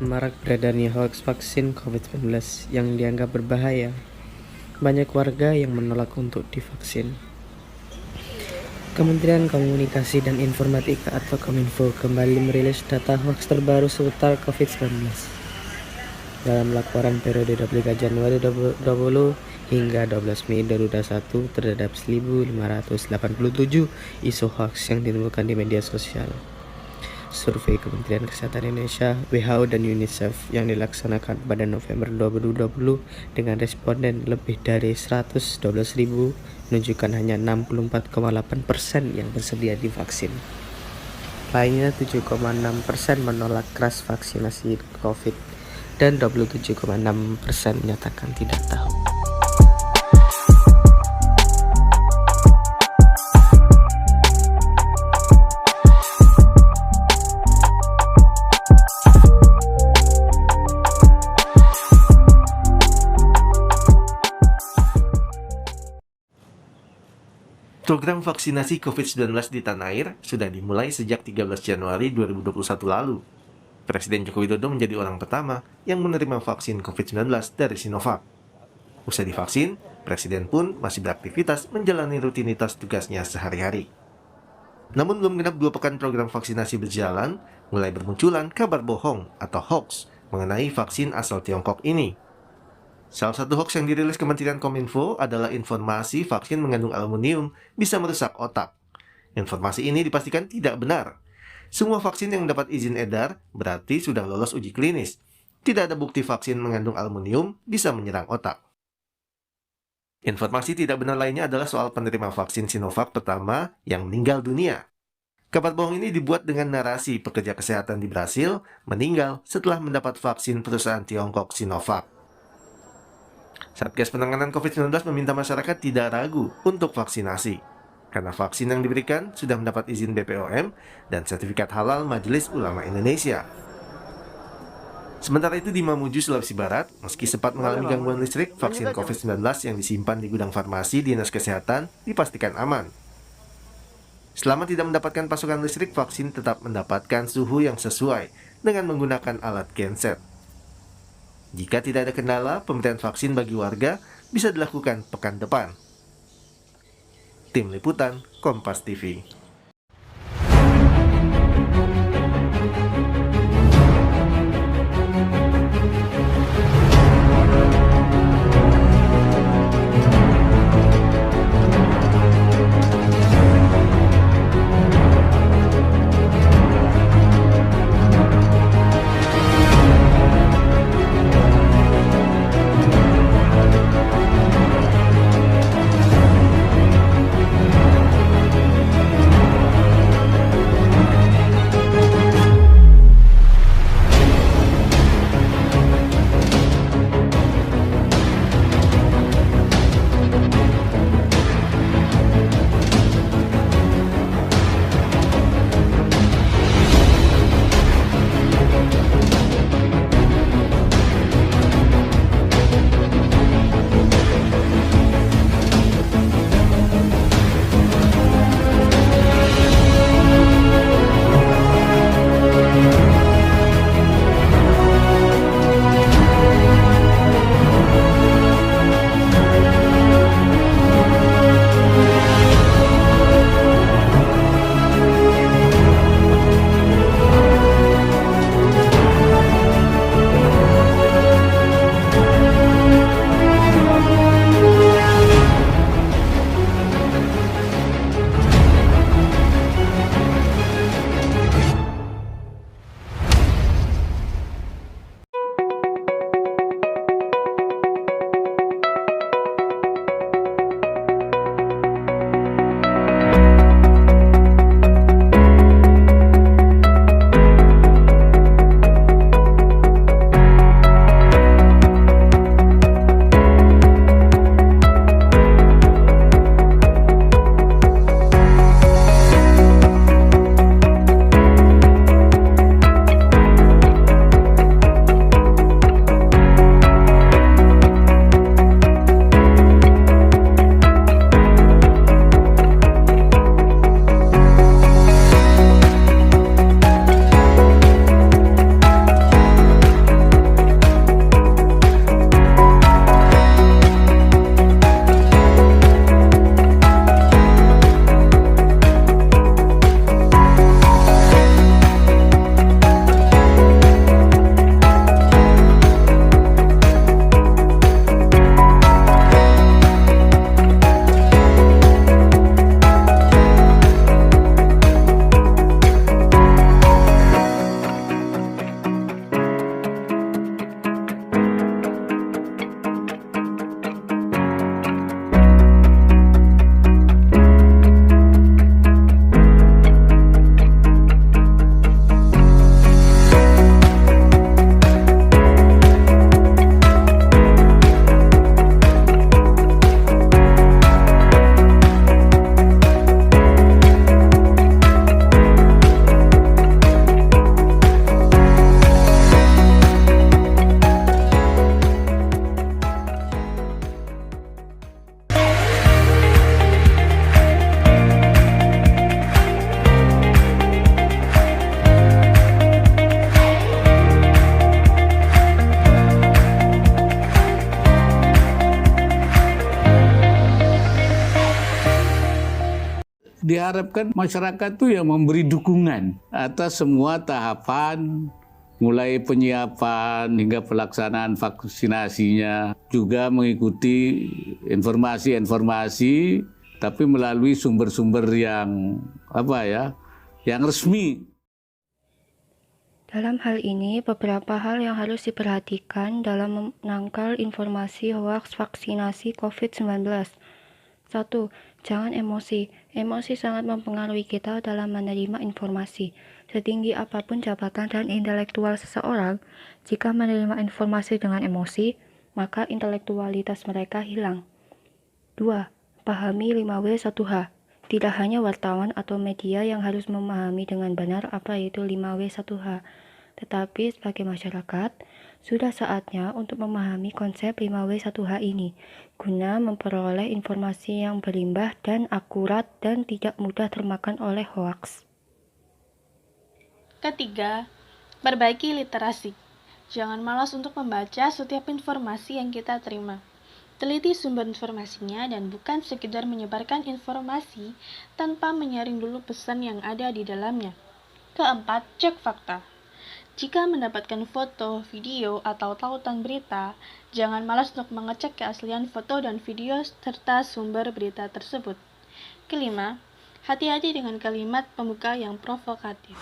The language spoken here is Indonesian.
marak beredarnya hoax vaksin COVID-19 yang dianggap berbahaya. Banyak warga yang menolak untuk divaksin. Kementerian Komunikasi dan Informatika atau Kominfo kembali merilis data hoax terbaru seputar COVID-19. Dalam laporan periode 23 Januari 2020 hingga 12 Mei 2021 terdapat 1.587 isu hoax yang ditemukan di media sosial. Survei Kementerian Kesehatan Indonesia, WHO, dan UNICEF yang dilaksanakan pada November 2020 dengan responden lebih dari 112.000 menunjukkan hanya 64,8% yang bersedia divaksin. Lainnya 7,6% menolak keras vaksinasi COVID dan 27,6% menyatakan tidak tahu. Program vaksinasi COVID-19 di tanah air sudah dimulai sejak 13 Januari 2021 lalu. Presiden Joko Widodo menjadi orang pertama yang menerima vaksin COVID-19 dari Sinovac. Usai divaksin, Presiden pun masih beraktivitas menjalani rutinitas tugasnya sehari-hari. Namun belum genap 2 pekan program vaksinasi berjalan, mulai bermunculan kabar bohong atau hoax mengenai vaksin asal Tiongkok ini. Salah satu hoax yang dirilis Kementerian Kominfo adalah informasi vaksin mengandung aluminium bisa merusak otak. Informasi ini dipastikan tidak benar. Semua vaksin yang mendapat izin edar berarti sudah lolos uji klinis. Tidak ada bukti vaksin mengandung aluminium bisa menyerang otak. Informasi tidak benar lainnya adalah soal penerima vaksin Sinovac pertama yang meninggal dunia. Kabar bohong ini dibuat dengan narasi pekerja kesehatan di Brasil meninggal setelah mendapat vaksin perusahaan Tiongkok Sinovac. Satgas Penanganan COVID-19 meminta masyarakat tidak ragu untuk vaksinasi, karena vaksin yang diberikan sudah mendapat izin BPOM dan sertifikat halal Majelis Ulama Indonesia. Sementara itu di Mamuju, Sulawesi Barat, meski sempat mengalami gangguan listrik, vaksin COVID-19 yang disimpan di gudang farmasi Dinas Kesehatan dipastikan aman. Selama tidak mendapatkan pasokan listrik, vaksin tetap mendapatkan suhu yang sesuai dengan menggunakan alat genset. Jika tidak ada kendala, pemberian vaksin bagi warga bisa dilakukan pekan depan. Tim Liputan, Kompas TV. Diharapkan masyarakat tuh yang memberi dukungan atas semua tahapan, mulai penyiapan hingga pelaksanaan vaksinasinya, juga mengikuti informasi-informasi tapi melalui sumber-sumber yang yang resmi. Dalam hal ini, beberapa hal yang harus diperhatikan dalam menangkal informasi hoaks vaksinasi COVID-19. 1. Jangan emosi. Emosi sangat mempengaruhi kita dalam menerima informasi. Setinggi apapun jabatan dan intelektual seseorang, jika menerima informasi dengan emosi, maka intelektualitas mereka hilang. 2. Pahami 5W1H. Tidak hanya wartawan atau media yang harus memahami dengan benar apa itu 5W1H, tetapi sebagai masyarakat, sudah saatnya untuk memahami konsep 5W1H ini, guna memperoleh informasi yang berlimpah dan akurat dan tidak mudah termakan oleh hoaks. Ketiga, perbaiki literasi. Jangan malas untuk membaca setiap informasi yang kita terima. Teliti sumber informasinya dan bukan sekedar menyebarkan informasi tanpa menyaring dulu pesan yang ada di dalamnya. Keempat, cek fakta. Jika mendapatkan foto, video, atau tautan berita, jangan malas untuk mengecek keaslian foto dan video serta sumber berita tersebut. Kelima, hati-hati dengan kalimat pembuka yang provokatif.